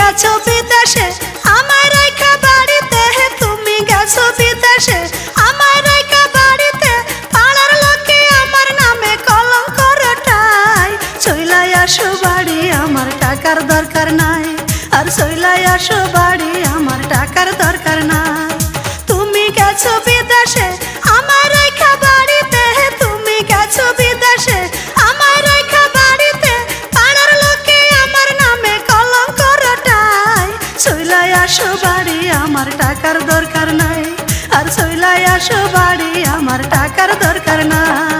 গেছো বিদেশে আমায় রাইখা বাড়িতে, তুমি গেছো বিদেশে আমায় রাইখা বাড়িতে, পাড়ার লোকে আমার নামে কলঙ্ক রটায়। চইলাই আসো বাড়ি আমার টাকার দরকার নাই, আর চইলাই আসো বাড়ি আমার টাকার দরকার নাই। তুমি গেছো বিদেশে আমায় রাইখা বাড়িতে, তুমি গেছো বিদেশে আমায় রাইখা বাড়িতে, পাড়ার লোকে আমার নামে কলঙ্ক রটায়। চইলাই আসো বাড়ি আমার টাকার দরকার নাই, আর চইলাই আসো বাড়ি আমার টাকার দরকার নাই।